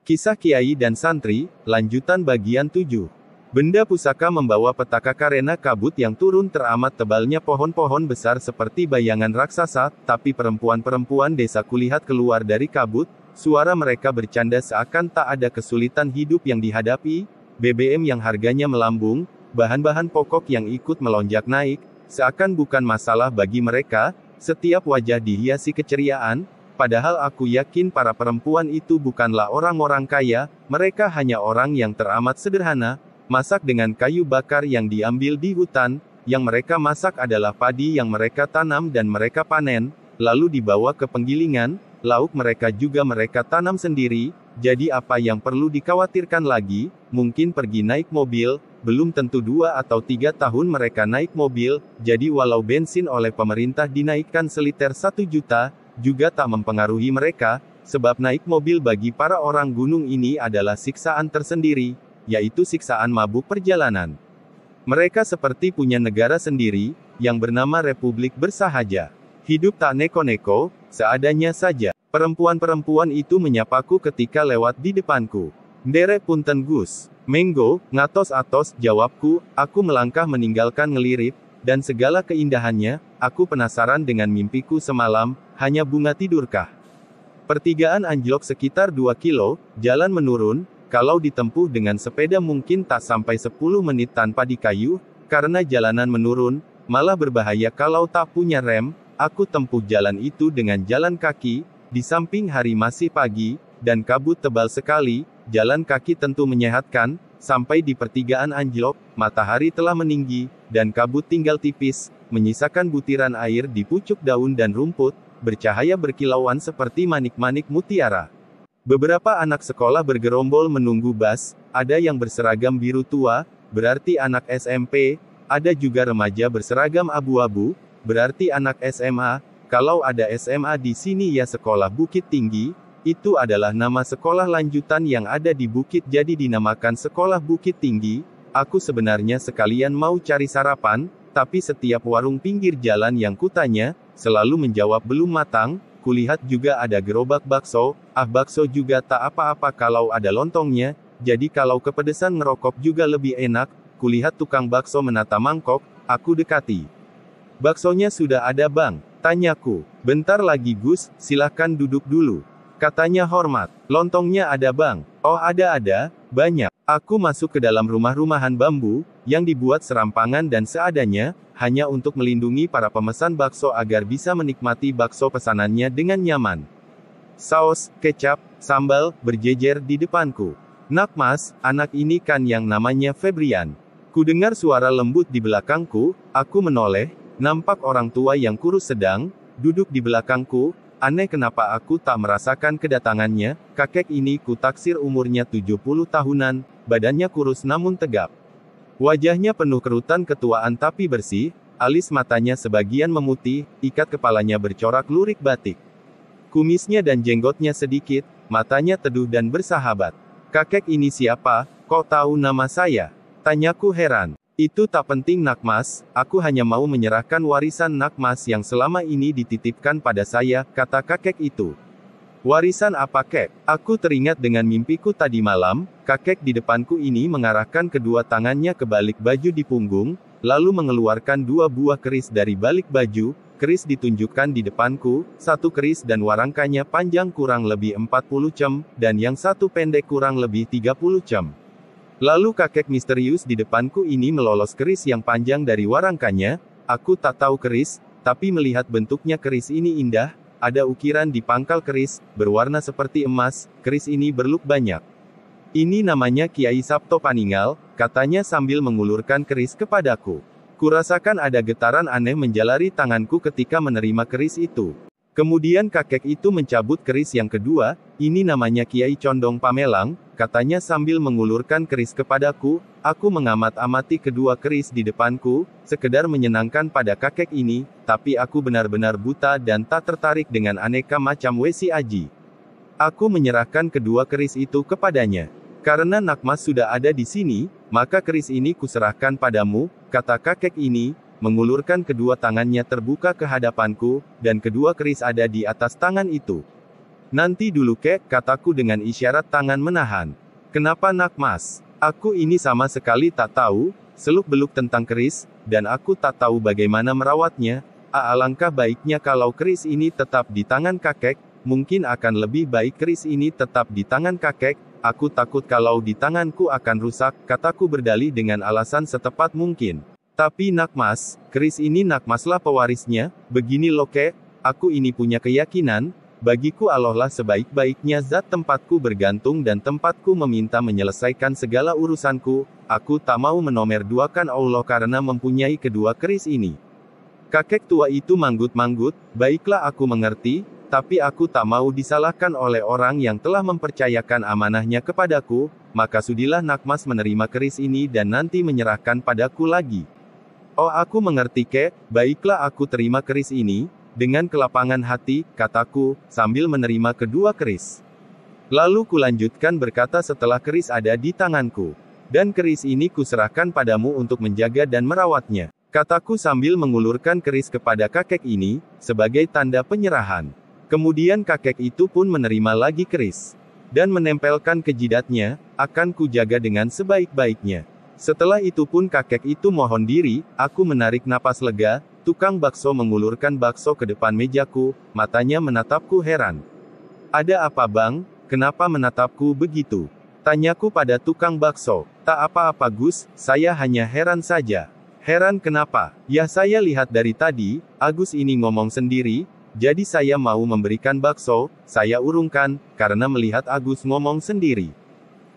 Kisah Kiai dan Santri, lanjutan bagian 7. Benda pusaka membawa petaka karena kabut yang turun teramat tebalnya pohon-pohon besar seperti bayangan raksasa, tapi perempuan-perempuan desa kulihat keluar dari kabut, suara mereka bercanda seakan tak ada kesulitan hidup yang dihadapi, BBM yang harganya melambung, bahan-bahan pokok yang ikut melonjak naik, seakan bukan masalah bagi mereka, setiap wajah dihiasi keceriaan. Padahal aku yakin para perempuan itu bukanlah orang-orang kaya, mereka hanya orang yang teramat sederhana, masak dengan kayu bakar yang diambil di hutan, yang mereka masak adalah padi yang mereka tanam dan mereka panen, lalu dibawa ke penggilingan, lauk mereka juga mereka tanam sendiri, jadi apa yang perlu dikhawatirkan lagi, mungkin pergi naik mobil, belum tentu 2 atau 3 tahun mereka naik mobil, jadi walau bensin oleh pemerintah dinaikkan seliter 1 juta, juga tak mempengaruhi mereka, sebab naik mobil bagi para orang gunung ini adalah siksaan tersendiri, yaitu siksaan mabuk perjalanan. Mereka seperti punya negara sendiri, yang bernama Republik Bersahaja. Hidup tak neko-neko, seadanya saja. Perempuan-perempuan itu menyapaku ketika lewat di depanku. "Ndere punten Gus, Menggo, ngatos-atos," jawabku, aku melangkah meninggalkan ngelirip, dan segala keindahannya, aku penasaran dengan mimpiku semalam, hanya bunga tidurkah? Pertigaan anjlok sekitar 2 kilo, jalan menurun, kalau ditempuh dengan sepeda mungkin tak sampai 10 menit tanpa dikayu, karena jalanan menurun, malah berbahaya kalau tak punya rem, aku tempuh jalan itu dengan jalan kaki, di samping hari masih pagi, dan kabut tebal sekali, jalan kaki tentu menyehatkan, sampai di pertigaan anjlok, matahari telah meninggi, dan kabut tinggal tipis, menyisakan butiran air di pucuk daun dan rumput, bercahaya berkilauan seperti manik-manik mutiara. Beberapa anak sekolah bergerombol menunggu bus, ada yang berseragam biru tua, berarti anak SMP, ada juga remaja berseragam abu-abu, berarti anak SMA, kalau ada SMA di sini ya sekolah Bukit Tinggi, itu adalah nama sekolah lanjutan yang ada di bukit jadi dinamakan Sekolah Bukit Tinggi. Aku sebenarnya sekalian mau cari sarapan, tapi setiap warung pinggir jalan yang kutanya, selalu menjawab belum matang, kulihat juga ada gerobak bakso, bakso juga tak apa-apa kalau ada lontongnya, jadi kalau kepedesan ngerokok juga lebih enak, kulihat tukang bakso menata mangkok, aku dekati. "Baksonya sudah ada bang?" tanyaku. "Bentar lagi Gus, silahkan duduk dulu," katanya hormat. "Lontongnya ada bang?" "Oh ada, banyak." Aku masuk ke dalam rumah-rumahan bambu, yang dibuat serampangan dan seadanya, hanya untuk melindungi para pemesan bakso agar bisa menikmati bakso pesanannya dengan nyaman. Saus, kecap, sambal, berjejer di depanku. "Nak mas, anak ini kan yang namanya Febrian." Kudengar suara lembut di belakangku, aku menoleh, nampak orang tua yang kurus sedang, duduk di belakangku. Aneh kenapa aku tak merasakan kedatangannya, kakek ini kutaksir umurnya 70 tahunan, badannya kurus namun tegap. Wajahnya penuh kerutan ketuaan tapi bersih, alis matanya sebagian memutih, ikat kepalanya bercorak lurik batik. Kumisnya dan jenggotnya sedikit, matanya teduh dan bersahabat. "Kakek ini siapa, kok tahu nama saya?" tanyaku heran. "Itu tak penting nak mas, aku hanya mau menyerahkan warisan nak mas yang selama ini dititipkan pada saya," kata kakek itu. "Warisan apa kek?" Aku teringat dengan mimpiku tadi malam, kakek di depanku ini mengarahkan kedua tangannya ke balik baju di punggung, lalu mengeluarkan 2 buah keris dari balik baju, keris ditunjukkan di depanku, satu keris dan warangkanya panjang kurang lebih 40 cm, dan yang satu pendek kurang lebih 30 cm. Lalu kakek misterius di depanku ini melolos keris yang panjang dari warangkanya, aku tak tahu keris, tapi melihat bentuknya keris ini indah, ada ukiran di pangkal keris, berwarna seperti emas, keris ini berluk banyak. "Ini namanya Kiai Sabto Paningal," katanya sambil mengulurkan keris kepadaku. Kurasakan ada getaran aneh menjalari tanganku ketika menerima keris itu. Kemudian kakek itu mencabut keris yang kedua, "Ini namanya Kiai Condong Pamelang," katanya sambil mengulurkan keris kepadaku. Aku mengamat-amati kedua keris di depanku, sekedar menyenangkan pada kakek ini, tapi aku benar-benar buta dan tak tertarik dengan aneka macam wesi aji. Aku menyerahkan kedua keris itu kepadanya. "Karena nak mas sudah ada di sini, maka keris ini kuserahkan padamu," kata kakek ini, mengulurkan kedua tangannya terbuka ke hadapanku, dan kedua keris ada di atas tangan itu. Nanti dulu kek, kataku dengan isyarat tangan menahan. Kenapa nak mas? Aku ini sama sekali tak tahu, seluk-beluk tentang keris, dan aku tak tahu bagaimana merawatnya. Alangkah baiknya kalau keris ini tetap di tangan kakek, mungkin akan lebih baik keris ini tetap di tangan kakek, aku takut kalau di tanganku akan rusak, kataku berdalih dengan alasan setepat mungkin. Tapi nak mas, keris ini nak maslah pewarisnya, begini loh kek, aku ini punya keyakinan, bagiku Allah lah sebaik-baiknya zat tempatku bergantung dan tempatku meminta menyelesaikan segala urusanku, aku tak mau menomerduakan Allah karena mempunyai kedua keris ini. Kakek tua itu manggut-manggut, baiklah aku mengerti, tapi aku tak mau disalahkan oleh orang yang telah mempercayakan amanahnya kepadaku, maka sudilah nak mas menerima keris ini dan nanti menyerahkan padaku lagi. Oh aku mengerti kek, baiklah aku terima keris ini, dengan kelapangan hati, kataku, sambil menerima kedua keris. Lalu kulanjutkan berkata setelah keris ada di tanganku. Dan keris ini kuserahkan padamu untuk menjaga dan merawatnya. Kataku sambil mengulurkan keris kepada kakek ini, sebagai tanda penyerahan. Kemudian kakek itu pun menerima lagi keris. Dan menempelkan ke jidatnya, akan kujaga dengan sebaik-baiknya. Setelah itu pun kakek itu mohon diri, aku menarik napas lega, tukang bakso mengulurkan bakso ke depan mejaku, matanya menatapku heran. Ada apa bang, kenapa menatapku begitu? Tanyaku pada tukang bakso. Tak apa-apa Gus, saya hanya heran saja. Heran kenapa? Ya saya lihat dari tadi, Agus ini ngomong sendiri, jadi saya mau memberikan bakso, saya urungkan, karena melihat Agus ngomong sendiri.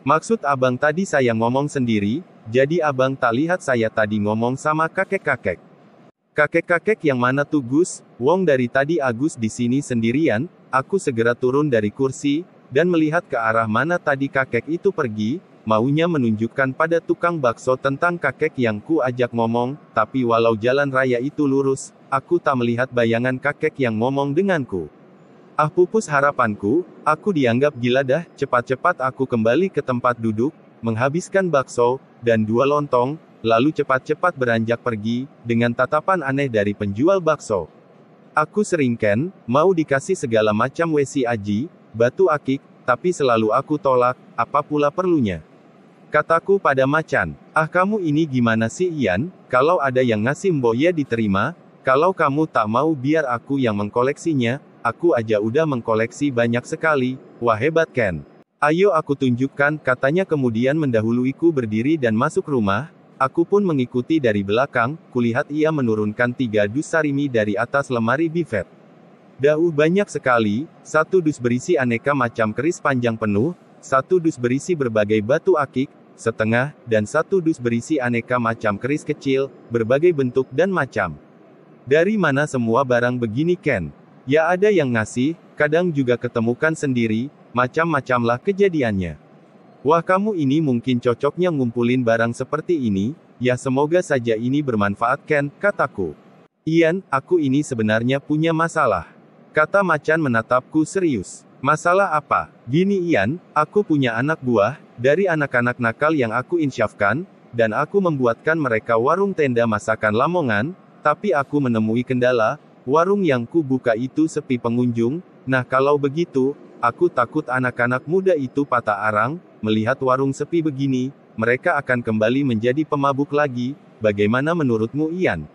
Maksud abang tadi saya ngomong sendiri, jadi abang tak lihat saya tadi ngomong sama kakek-kakek. Kakek-kakek yang mana tuh Gus? Wong dari tadi Agus di sini sendirian, aku segera turun dari kursi, dan melihat ke arah mana tadi kakek itu pergi, maunya menunjukkan pada tukang bakso tentang kakek yang ku ajak ngomong, tapi walau jalan raya itu lurus, aku tak melihat bayangan kakek yang ngomong denganku. Ah pupus harapanku, aku dianggap gila dah, cepat-cepat aku kembali ke tempat duduk, menghabiskan bakso, dan 2 lontong, lalu cepat-cepat beranjak pergi, dengan tatapan aneh dari penjual bakso. Aku sering Ken, mau dikasih segala macam wesi aji, batu akik, tapi selalu aku tolak, apa pula perlunya. Kataku pada macan, ah kamu ini gimana sih Ian, kalau ada yang ngasih mboya diterima, kalau kamu tak mau biar aku yang mengkoleksinya, aku aja udah mengkoleksi banyak sekali, wah hebat Ken. Ayo aku tunjukkan, katanya kemudian mendahuluiku berdiri dan masuk rumah, aku pun mengikuti dari belakang, kulihat ia menurunkan 3 dus sarimi dari atas lemari bifet. Banyak sekali, 1 dus berisi aneka macam keris panjang penuh, 1 dus berisi berbagai batu akik, setengah, dan 1 dus berisi aneka macam keris kecil, berbagai bentuk dan macam. Dari mana semua barang begini Ken? Ya ada yang ngasih, kadang juga ketemukan sendiri, macam-macamlah kejadiannya. Wah kamu ini mungkin cocoknya ngumpulin barang seperti ini, ya semoga saja ini bermanfaat Ken, kataku. Ian, aku ini sebenarnya punya masalah. Kata macan menatapku serius. Masalah apa? Gini Ian, aku punya anak buah, dari anak-anak nakal yang aku insyafkan, dan aku membuatkan mereka warung tenda masakan Lamongan, tapi aku menemui kendala, warung yang ku buka itu sepi pengunjung, nah kalau begitu, aku takut anak-anak muda itu patah arang, melihat warung sepi begini, mereka akan kembali menjadi pemabuk lagi, bagaimana menurutmu Ian?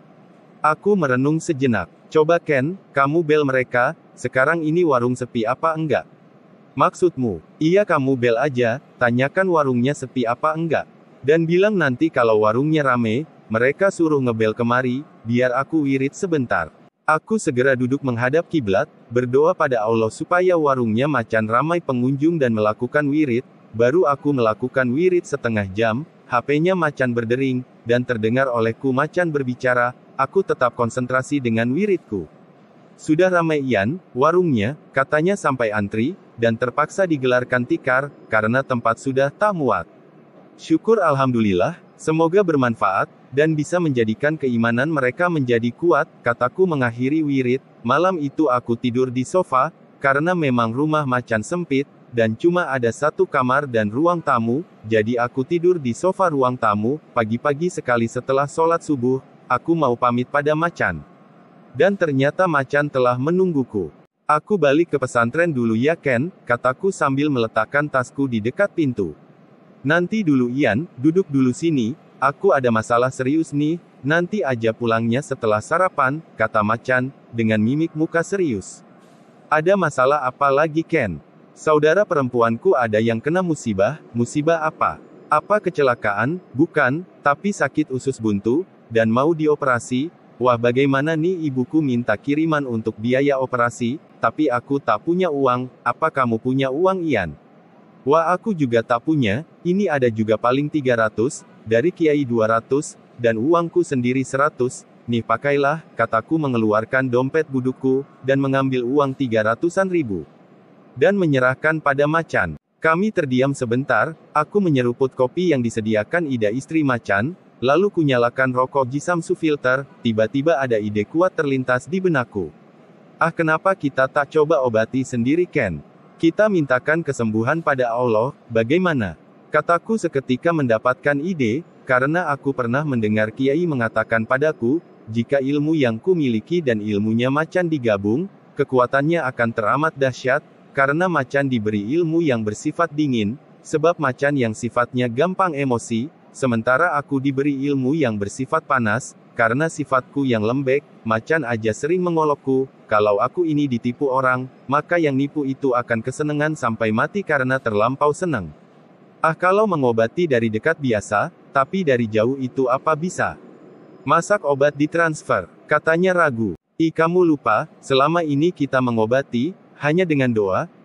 Aku merenung sejenak. Coba Ken, kamu bel mereka, sekarang ini warung sepi apa enggak? Maksudmu? Iya kamu bel aja, tanyakan warungnya sepi apa enggak. Dan bilang nanti kalau warungnya rame, mereka suruh ngebel kemari, biar aku wirid sebentar. Aku segera duduk menghadap kiblat, berdoa pada Allah supaya warungnya macan ramai pengunjung dan melakukan wirid, baru aku melakukan wirid setengah jam, HP-nya macan berdering, dan terdengar olehku macan berbicara, aku tetap konsentrasi dengan wiridku. Sudah ramai Ian, warungnya, katanya sampai antri, dan terpaksa digelarkan tikar, karena tempat sudah tak muat. Syukur Alhamdulillah, semoga bermanfaat, dan bisa menjadikan keimanan mereka menjadi kuat, kataku mengakhiri wirid. Malam itu aku tidur di sofa, karena memang rumah macan sempit, dan cuma ada 1 kamar dan ruang tamu, jadi aku tidur di sofa ruang tamu. Pagi-pagi sekali setelah sholat subuh, aku mau pamit pada macan. Dan ternyata macan telah menungguku. Aku balik ke pesantren dulu ya Ken, kataku sambil meletakkan tasku di dekat pintu. Nanti dulu Ian, duduk dulu sini, aku ada masalah serius nih, nanti aja pulangnya setelah sarapan, kata Macan, dengan mimik muka serius. Ada masalah apa lagi Ken? Saudara perempuanku ada yang kena musibah apa? Apa kecelakaan? Bukan, tapi sakit usus buntu, dan mau dioperasi. Wah bagaimana nih ibuku minta kiriman untuk biaya operasi, tapi aku tak punya uang, apa kamu punya uang Ian? Wah aku juga tak punya, ini ada juga paling 300, dari Kiai 200, dan uangku sendiri 100, nih pakailah, kataku mengeluarkan dompet budukku, dan mengambil uang 300-an ribu. Dan menyerahkan pada Macan. Kami terdiam sebentar, aku menyeruput kopi yang disediakan Ida istri Macan, lalu kunyalakan rokok Jisamsu filter, tiba-tiba ada ide kuat terlintas di benakku. Ah kenapa kita tak coba obati sendiri Ken? Kita mintakan kesembuhan pada Allah, bagaimana? Kataku seketika mendapatkan ide, karena aku pernah mendengar Kiai mengatakan padaku, jika ilmu yang ku miliki dan ilmunya Macan digabung, kekuatannya akan teramat dahsyat, karena Macan diberi ilmu yang bersifat dingin, sebab Macan yang sifatnya gampang emosi, sementara aku diberi ilmu yang bersifat panas, karena sifatku yang lembek, Macan aja sering mengolokku, kalau aku ini ditipu orang, maka yang nipu itu akan kesenangan sampai mati karena terlampau senang. Ah kalau mengobati dari dekat biasa, tapi dari jauh itu apa bisa? Masak obat ditransfer, katanya ragu. Kamu lupa, selama ini kita mengobati, hanya dengan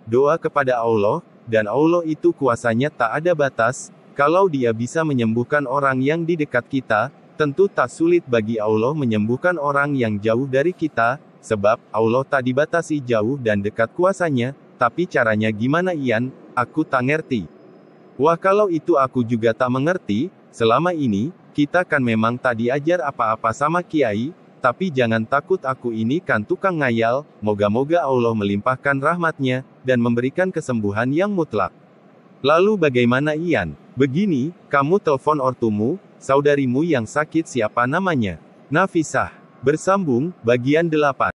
doa kepada Allah, dan Allah itu kuasanya tak ada batas. Kalau Dia bisa menyembuhkan orang yang di dekat kita, tentu tak sulit bagi Allah menyembuhkan orang yang jauh dari kita, sebab Allah tak dibatasi jauh dan dekat kuasanya, tapi caranya gimana Ian, aku tak ngerti. Wah kalau itu aku juga tak mengerti, selama ini, kita kan memang tak diajar apa-apa sama Kiai, tapi jangan takut aku ini kan tukang ngayal, moga-moga Allah melimpahkan rahmatnya, dan memberikan kesembuhan yang mutlak. Lalu bagaimana Ian? Begini, kamu telepon ortumu, saudarimu yang sakit siapa namanya? Nafisah. Bersambung, bagian 8.